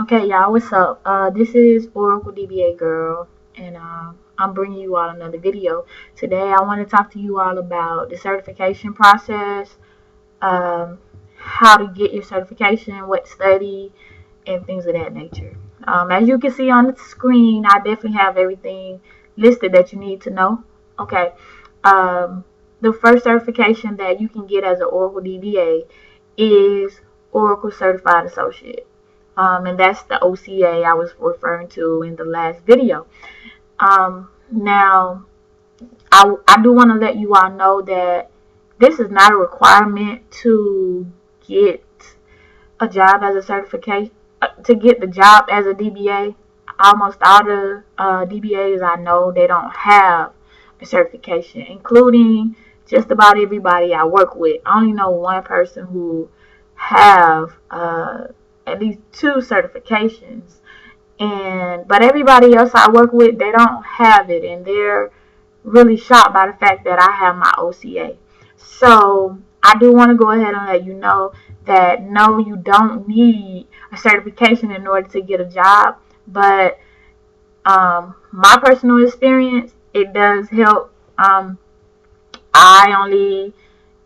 Okay, y'all, what's up? This is Oracle DBA Girl, and I'm bringing you all another video. Today, I want to talk to you all about the certification process, um, how to get your certification, what to study, and things of that nature. As you can see on the screen, I definitely have everything listed that you need to know. Okay, um, the first certification that you can get as an Oracle DBA is Oracle Certified Associate. And that's the OCA I was referring to in the last video. Now, I do want to let you all know that this is not a requirement to get a job as a certification, to get the job as a DBA. Almost all the DBAs I know, they don't have a certification, including just about everybody I work with. I only know one person who have at least 2 certifications, but everybody else I work with, they don't have it, and they're really shocked by the fact that I have my OCA. So I do want to go ahead and let you know that no, you don't need a certification in order to get a job, but my personal experience, it does help. I only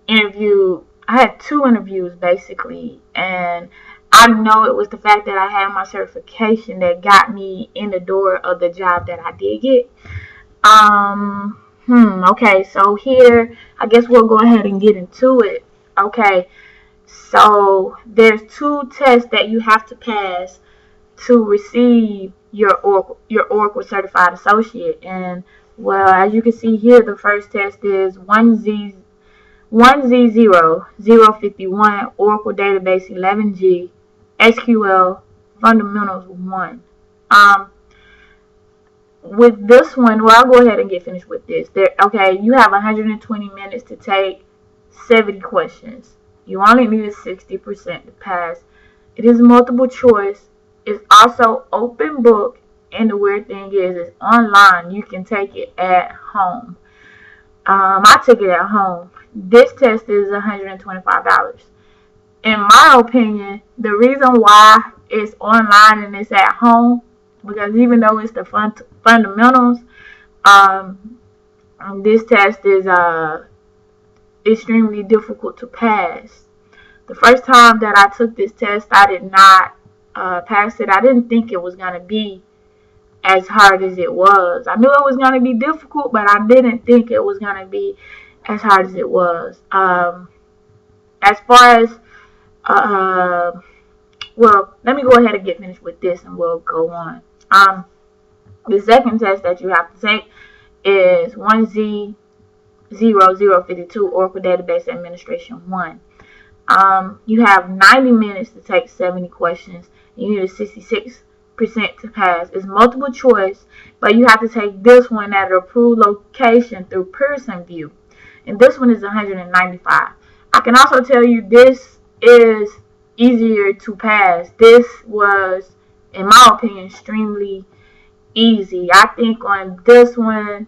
I had 2 interviews basically, and I know it was the fact that I had my certification that got me in the door of the job that I did get. Okay, so here, I guess we'll go ahead and get into it. Okay, so there's 2 tests that you have to pass to receive your Oracle Certified Associate. And well, as you can see here, the first test is 1Z051 Oracle Database 11G SQL Fundamentals 1. With this one, well, I'll go ahead and get finished with this. Okay, you have 120 minutes to take 70 questions. You only need 60% to pass. It is multiple choice. It's also open book, and the weird thing is, it's online. You can take it at home. I took it at home. This test is $125. In my opinion, the reason why it's online and it's at home, because even though it's the fundamentals, this test is extremely difficult to pass. The first time that I took this test, I did not pass it. I didn't think it was going to be as hard as it was. I knew it was going to be difficult, but I didn't think it was going to be as hard as it was. As far as, well, let me go ahead and get finished with this and we'll go on. The second test that you have to take is 1Z0052 Oracle Database Administration 1. You have 90 minutes to take 70 questions. You need a 66% to pass. It's multiple choice, but you have to take this one at an approved location through Pearson VUE. And this one is 195. I can also tell you this is easier to pass. This was, in my opinion, extremely easy. I think on this one,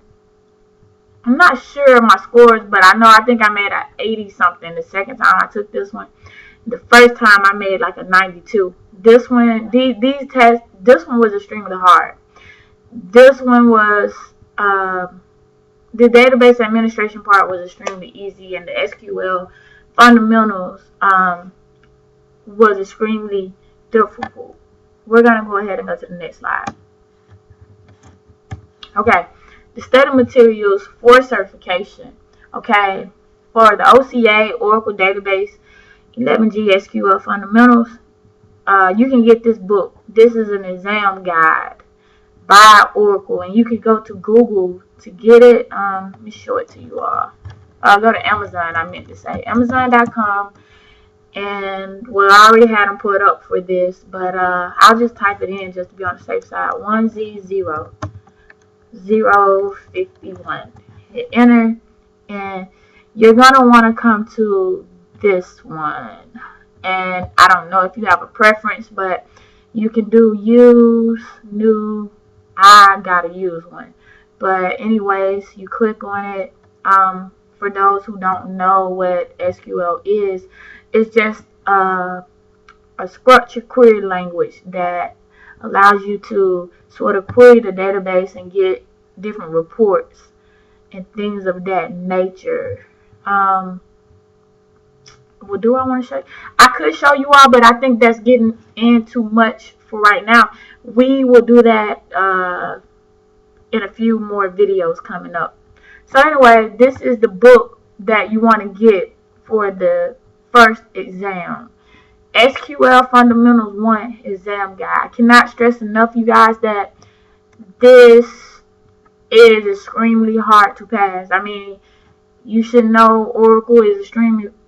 I'm not sure of my scores, but I think I made an 80 something the second time I took this one. The first time I made like a 92. This one, these tests, this one was extremely hard. This one was, the database administration part was extremely easy, and the SQL fundamentals was extremely difficult. We're going to go ahead and go to the next slide. Okay, the study materials for certification. Okay, for the OCA, Oracle Database 11G SQL Fundamentals, you can get this book. This is an exam guide by Oracle, and you can go to Google to get it. Let me show it to you all. Go to Amazon, I meant to say. Amazon.com. And well, I already had them put up for this, but I'll just type it in just to be on the safe side. 1Z0051. Hit enter, and you're gonna want to come to this one. And I don't know if you have a preference, but you can do use, new. I gotta use one, but anyways, you click on it. For those who don't know what SQL is, it's just a structured query language that allows you to sort of query the database and get different reports and things of that nature. What do I want to show you? I could show you all, but I think that's getting in too much for right now. We will do that in a few more videos coming up. So anyway, this is the book that you want to get for the first exam. SQL Fundamentals 1 exam guide. I cannot stress enough, you guys, that this is extremely hard to pass. I mean, you should know Oracle is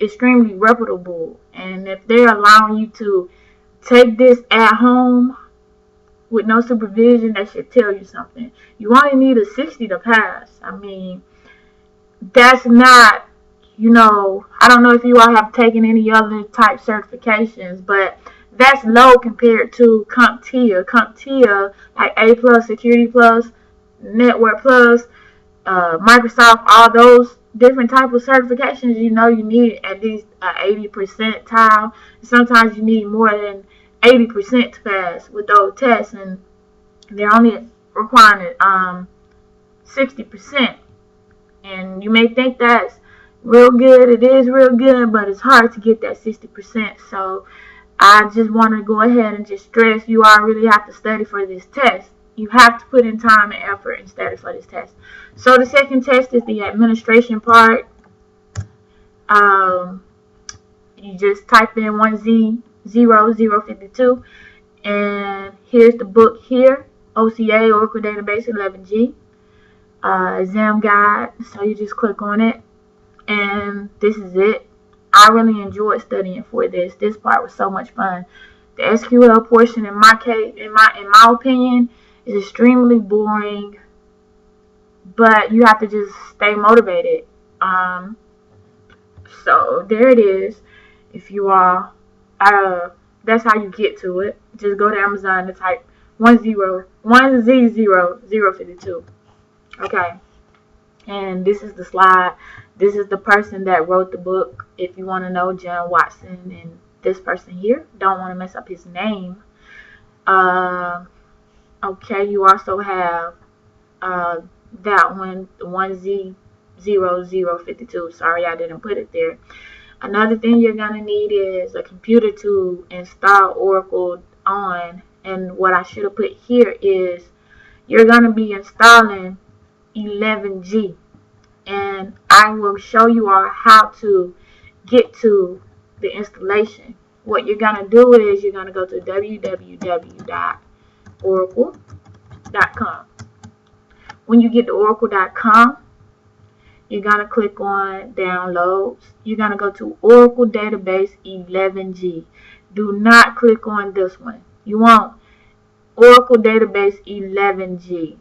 extremely reputable, and if they're allowing you to take this at home with no supervision, that should tell you something. You only need a 60 to pass. I mean, that's not, I don't know if you all have taken any other type certifications, but that's low compared to CompTIA. CompTIA, like A+, Security Plus, Network Plus, Microsoft, all those different type of certifications, you need at least 80 percentile. Sometimes you need more than 80% to pass with those tests, and they're only requiring 60%. And you may think that's real good. It is real good, but it's hard to get that 60%. So I just want to go ahead and just stress you all really have to study for this test. You have to put in time and effort and study for this test. So the second test is the administration part. You just type in 1Z00052, and here's the book here, OCA, Oracle Database 11G, exam guide. So you just click on it, and this is it. I really enjoyed studying for this. This part was so much fun. The SQL portion, in my case, in my opinion, is extremely boring, but you have to just stay motivated. So there it is. If you are, that's how you get to it. Just go to Amazon and type 1Z00052. Okay. And this is the slide. This is the person that wrote the book. If you want to know, John Watson, and this person here, don't want to mess up his name. Okay, you also have that one, 1Z00052. Sorry, I didn't put it there. Another thing you're going to need is a computer to install Oracle on. And what I should have put here is you're going to be installing 11G. And I will show you all how to get to the installation. What you're going to do is you're going to go to www.oracle.com. When you get to oracle.com, you're going to click on downloads. You're going to go to Oracle Database 11G. Do not click on this one. You want Oracle Database 11G.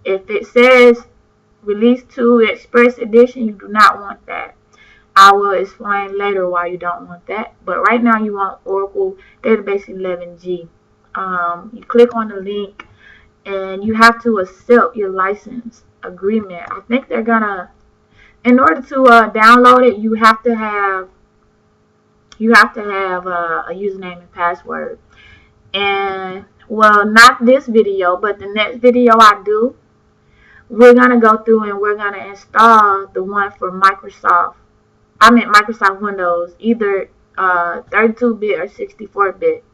If it says Release 2 Express Edition, you do not want that. I will explain later why you don't want that. But right now you want Oracle Database 11G. You click on the link, and you have to accept your license agreement. I think they're going to, in order to download it, you have to have a username and password. And well, not this video, but the next video I do, we're gonna go through and we're gonna install the one for Microsoft. I meant Microsoft Windows, either 32-bit or 64-bit.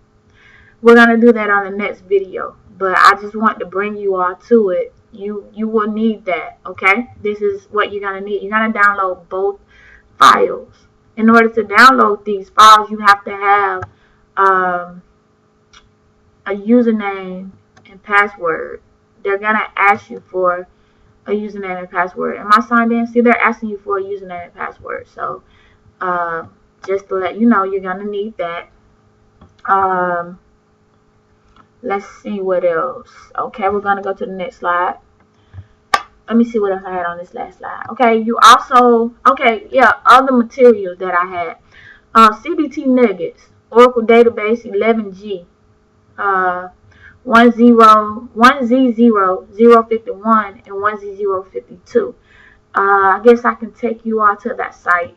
We're gonna do that on the next video, but I just want to bring you all to it. You will need that, okay? This is what you're going to need. You're going to download both files. In order to download these files, you have to have a username and password. They're going to ask you for a username and password. Am I signed in? See, they're asking you for a username and password. So, just to let you know, you're going to need that. Let's see what else. Okay, we're going to go to the next slide. Let me see what else I had on this last slide. Okay, you also, other materials that I had. CBT nuggets, Oracle Database 11G, 1Z051 and 1Z052. I guess I can take you all to that site.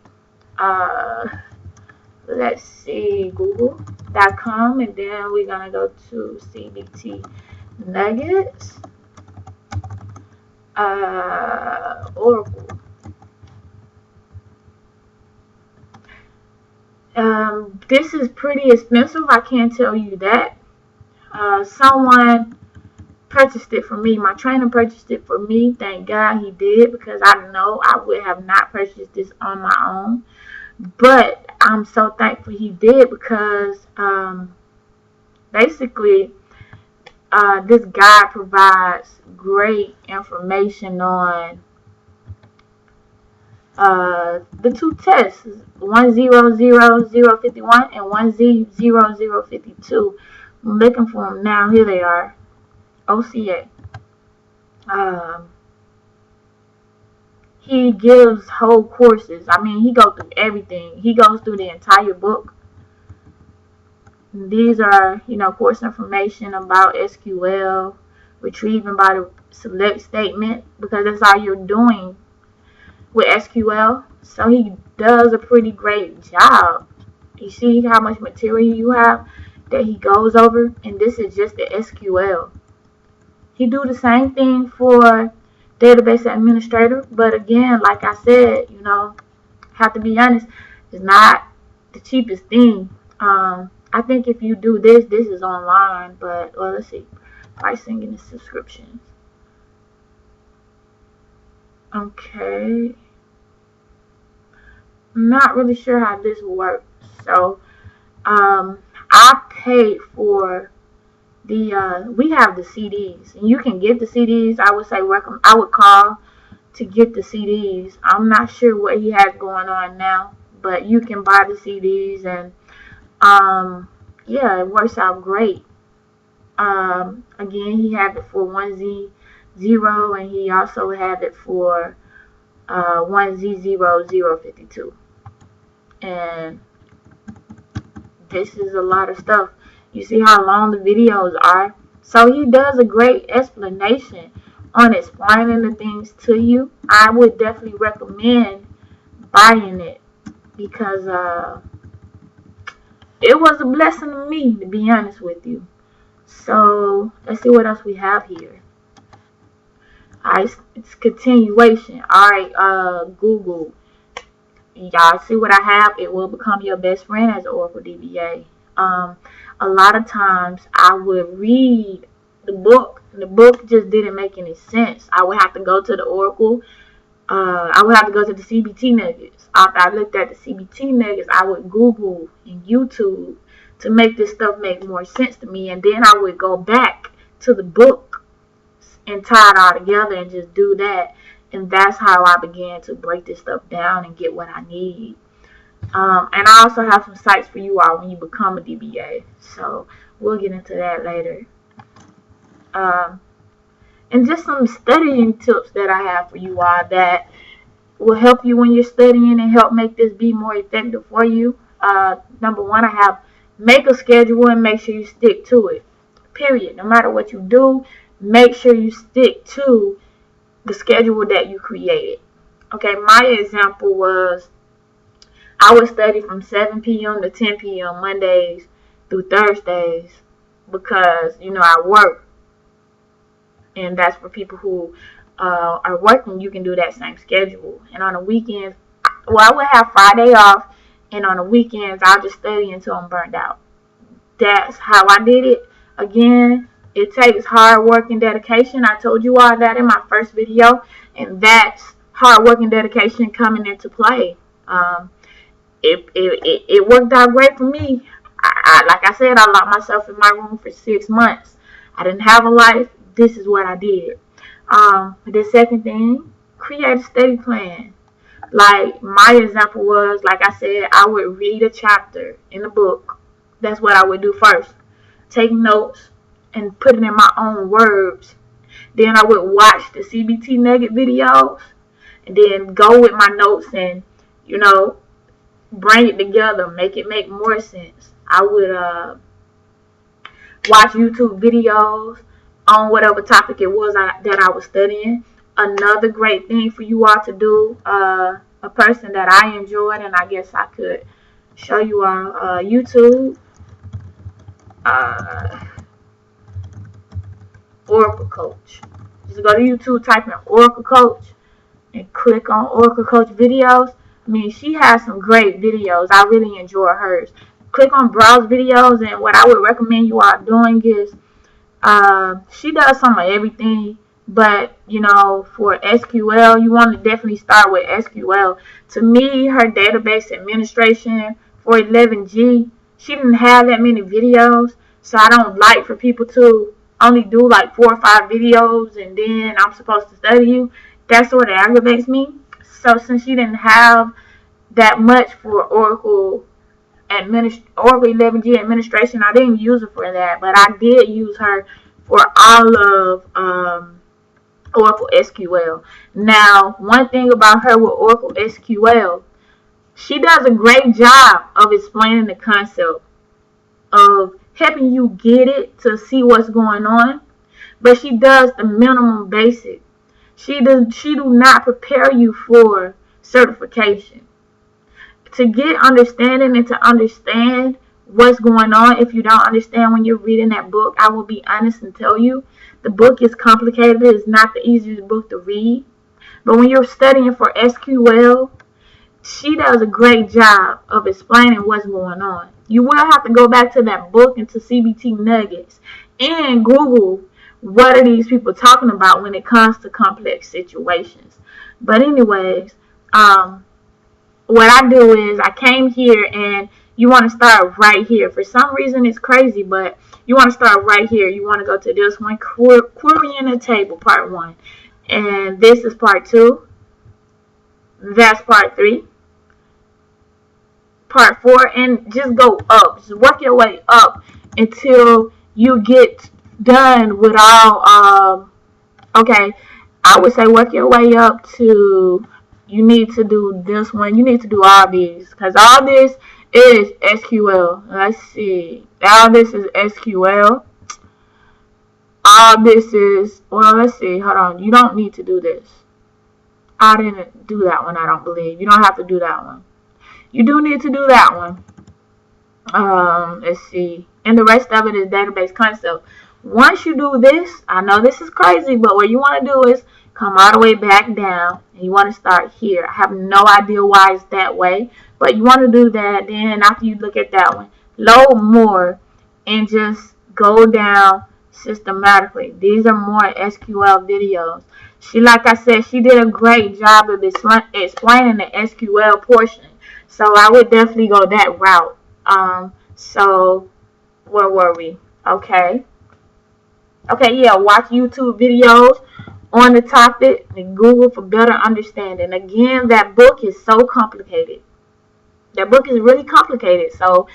let's see, google.com, and then we're gonna go to CBT Nuggets, Oracle. This is pretty expensive, I can't tell you that. Someone purchased it for me. My trainer purchased it for me. Thank God he did, because I know I would have not purchased this on my own. But I'm so thankful he did, because basically this guy provides great information on the two tests, 100051 and 100052. I'm looking for them now. Here they are. OCA. He gives whole courses. I mean, he goes through everything. He goes through the entire book. These are, course information about SQL, retrieving by the select statement, because that's all you're doing with SQL. So he does a pretty great job. You see how much material you have that he goes over, and this is just the SQL. He do the same thing for database administrator, but again, like I said, have to be honest, it's not the cheapest thing. I think if you do this is online, but let's see, pricing and subscriptions. Okay, I'm not really sure how this works. So I paid for the we have the CDs, and you can get the CDs. I would say I would call to get the CDs. I'm not sure what he has going on now, but you can buy the CDs, and yeah, it works out great. Again, he have it for 1Z0, and he also have it for 1Z0052, and this is a lot of stuff. You see how long the videos are? So he does a great explanation on explaining the things to you. I would definitely recommend buying it, because it was a blessing to me, to be honest with you. So let's see what else we have here. Alright, it's continuation. Alright, Google. Y'all see what I have? It will become your best friend as Oracle DBA. A lot of times I would read the book, and the book just didn't make any sense. I would have to go to the Oracle. I would have to go to the CBT Nuggets. After I looked at the CBT Nuggets, I would Google and YouTube to make this stuff make more sense to me, and then I would go back to the book and tie it all together and just do that. And that's how I began to break this stuff down and get what I need. And I also have some sites for you all when you become a DBA. So we'll get into that later. And just some studying tips that I have for you all that will help you when you're studying and help make this be more effective for you. Number one, I have make a schedule and make sure you stick to it. Period. No matter what you do, make sure you stick to the schedule that you created. Okay, my example was I would study from 7 p.m. to 10 p.m. Mondays through Thursdays, because I work, and that's for people who are working. You can do that same schedule. And on the weekends, I would have Friday off, and on the weekends I'll just study until I'm burned out. That's how I did it. Again, it takes hard work and dedication. I told you all that in my first video, and that's hard work and dedication coming into play. It worked out great for me. Like I said, I locked myself in my room for 6 months. I didn't have a life. This is what I did. The second thing, create a study plan. Like my example was, like I said, I would read a chapter in the book. That's what I would do first. Take notes and put it in my own words. Then I would watch the CBT Nugget videos, and then go with my notes and, bring it together, make it make more sense. I would watch YouTube videos on whatever topic it was that I was studying. Another great thing for you all to do, a person that I enjoyed and I guess I could show you all YouTube, Oracle Coach. Just go to YouTube, type in Oracle Coach, and click on Oracle Coach videos. I mean, she has some great videos. I really enjoy hers. Click on browse videos, and what I would recommend you all doing is she does some of everything, but you know, for SQL, you want to definitely start with SQL. To me, her database administration for 11G, she didn't have that many videos, so I don't like for people to only do like 4 or 5 videos and then I'm supposed to study you. That sort of aggravates me. So since she didn't have that much for Oracle 11G administration, I didn't use her for that, but I did use her for all of Oracle SQL. Now, one thing about her with Oracle SQL, she does a great job of explaining the concept, of helping you get it to see what's going on, but she does the minimum basic. She do not prepare you for certification. To get understanding and to understand what's going on, if you don't understand when you're reading that book, I will be honest and tell you, the book is complicated. It's not the easiest book to read. But when you're studying for SQL, she does a great job of explaining what's going on. You will have to go back to that book and to CBT Nuggets and Google what are these people talking about when it comes to complex situations. But anyways, what I do is I came here, and you want to start right here. For some reason, it's crazy, but you want to start right here. You want to go to this one, querying a table, part 1. And this is part 2. That's part 3. Part 4, and just go up. Just work your way up until you get done with all, okay, I would say work your way up to, you need to do this one. You need to do all these, because all this is SQL. Let's see. All this is SQL. All this is, well, let's see. Hold on. You don't need to do this. I didn't do that one, I don't believe. You don't have to do that one. You do need to do that one. Let's see. And the rest of it is database concept. Once you do this, I know this is crazy, but what you want to do is come all the way back down, and you want to start here. I have no idea why it's that way, but you want to do that. Then after you look at that one, load more and just go down systematically. These are more SQL videos. Like I said, she did a great job of explaining the SQL portion. So I would definitely go that route. So where were we? Okay, yeah, watch YouTube videos on the topic and Google for better understanding. Again, that book is so complicated. That book is really complicated. So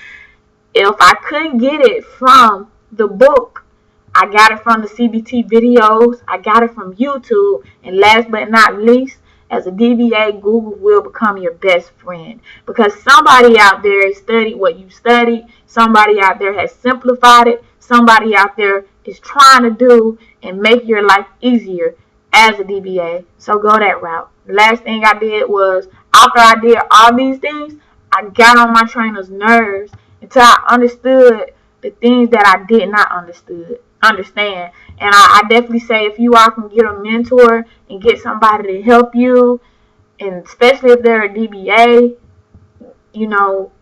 if I couldn't get it from the book, I got it from the CBT videos. I got it from YouTube. And last but not least, as a DBA, Google will become your best friend, because somebody out there has studied what you studied. Somebody out there has simplified it. Somebody out there is trying to do and make your life easier as a DBA. So go that route. The last thing I did was, after I did all these things, I got on my trainer's nerves until I understood the things that I did not understand. And I definitely say, if you all can get a mentor and get somebody to help you, and especially if they're a DBA, you know,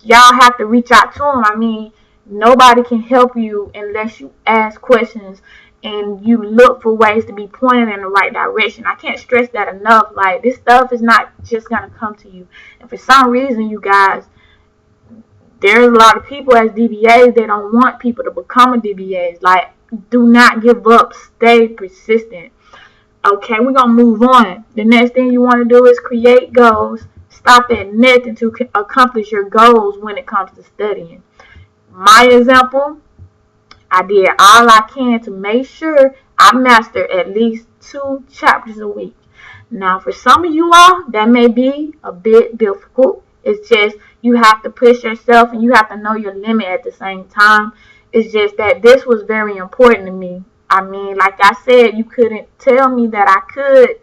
y'all have to reach out to them. I mean, nobody can help you unless you ask questions and you look for ways to be pointed in the right direction. I can't stress that enough. Like, this stuff is not just going to come to you. And for some reason, you guys, there's a lot of people as DBAs, they don't want people to become a DBAs. Like, do not give up. Stay persistent. Okay, we're going to move on. The next thing you want to do is create goals. Stop at nothing to accomplish your goals when it comes to studying. My example, I did all I can to make sure I master at least 2 chapters a week. Now, for some of you all, that may be a bit difficult. It's just you have to push yourself and you have to know your limit at the same time. It's just that this was very important to me. I mean, like I said, you couldn't tell me that I could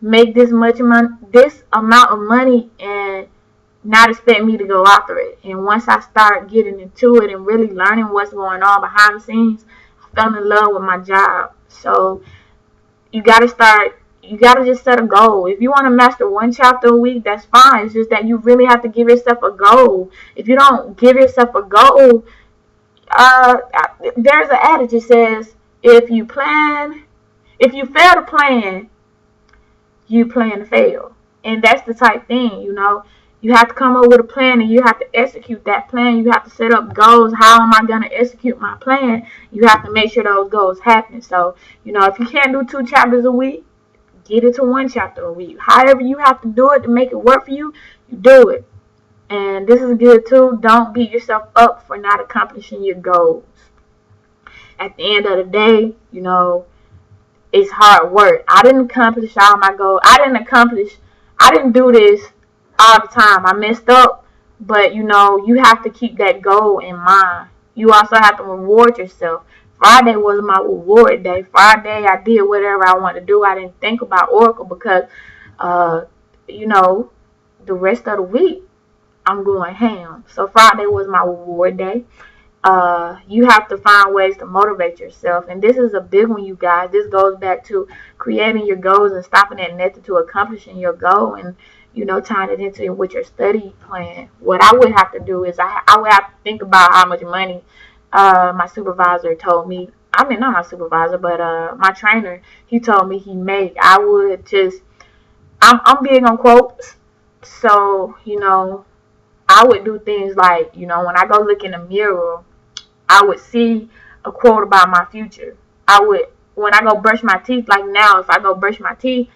make this amount of money and not expect me to go after it. And once I start getting into it and really learning what's going on behind the scenes, I fell in love with my job. So you gotta just set a goal. If you want to master one chapter a week, that's fine. It's just that you really have to give yourself a goal. If you don't give yourself a goal, there's an adage that says, if you fail to plan, you plan to fail. And that's the type thing, you have to come up with a plan and you have to execute that plan. You have to set up goals. How am I going to execute my plan? You have to make sure those goals happen. So, if you can't do 2 chapters a week, get it to 1 chapter a week. However you have to do it to make it work for you, you do it. And this is good too. Don't beat yourself up for not accomplishing your goals. At the end of the day, it's hard work. I didn't accomplish all my goals. I didn't do this all the time. I messed up, but you have to keep that goal in mind. You also have to reward yourself. Friday was my reward day. Friday, I did whatever I wanted to do. I didn't think about Oracle because, the rest of the week, I'm going ham. So Friday was my reward day. You have to find ways to motivate yourself. And this is a big one, you guys. This goes back to creating your goals and stopping at nothing to accomplishing your goal and, tying it into with your study plan. What I would have to do is I would have to think about how much money my supervisor told me. I mean, not my supervisor, but my trainer, he told me he made. I'm big on quotes. So, I would do things like, when I go look in the mirror, I would see a quote about my future. When I go brush my teeth, like now, if I go brush my teeth,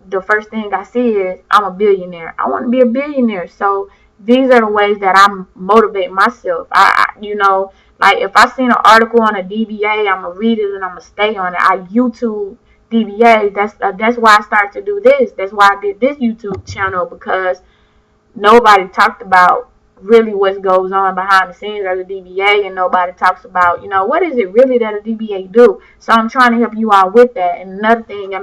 the first thing I see is I'm a billionaire. I want to be a billionaire. So these are the ways that I motivate myself. Like if I seen an article on a DBA, I'm going to read it and I'm going to stay on it. I YouTube DBA. That's why I started to do this. That's why I did this YouTube channel, because nobody talked about really what goes on behind the scenes as a DBA, and nobody talks about, what is it really that a DBA do? So I'm trying to help you out with that. And another thing,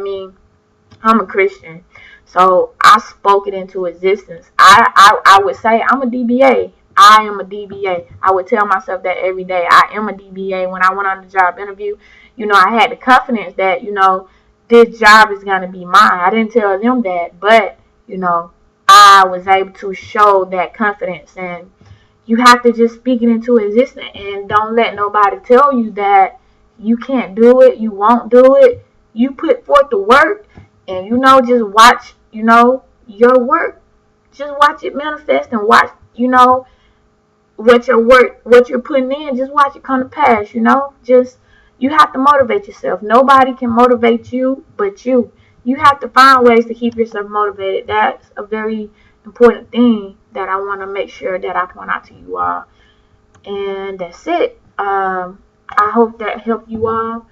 I'm a Christian, so I spoke it into existence. I would say I'm a DBA. I am a DBA. I would tell myself that every day. I am a DBA. When I went on the job interview, I had the confidence that, this job is going to be mine. I didn't tell them that, but, I was able to show that confidence. And you have to just speak it into existence and don't let nobody tell you that you can't do it, you won't do it. You put forth the work and, just watch, your work. Just watch it manifest and watch, what you're putting in, just watch it come to pass, you have to motivate yourself. Nobody can motivate you but you. You have to find ways to keep yourself motivated. That's a very important thing that I want to make sure that I point out to you all. And that's it. I hope that helped you all.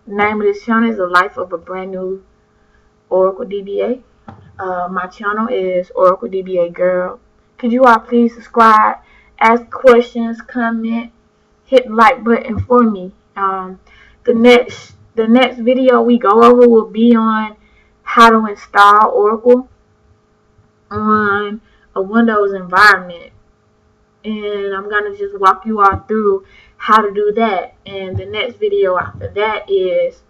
Name of this channel is The Life of a Brand New Oracle DBA. My channel is Oracle DBA Girl. Could you all please subscribe, ask questions, comment, hit the like button for me. The next video we go over will be on how to install Oracle on a Windows environment. And I'm going to just walk you all through how to do that. And the next video after that is,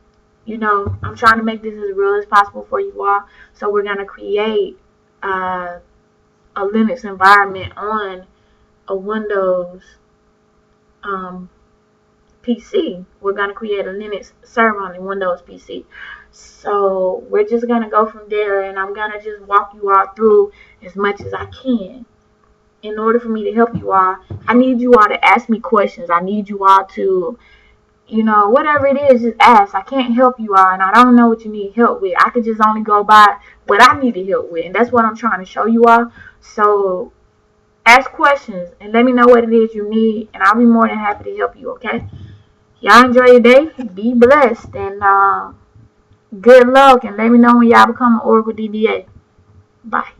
I'm trying to make this as real as possible for you all. So we're going to create a Linux environment on a Windows PC. We're going to create a Linux server on a Windows PC. So we're just going to go from there, and I'm going to just walk you all through as much as I can. In order for me to help you all, I need you all to ask me questions. I need you all to, whatever it is, just ask. I can't help you all, and I don't know what you need help with. I could just only go by what I needed help with, and that's what I'm trying to show you all. So ask questions and let me know what it is you need, and I'll be more than happy to help you, okay? Y'all enjoy your day. Be blessed, and good luck, and let me know when y'all become an Oracle DBA. Bye.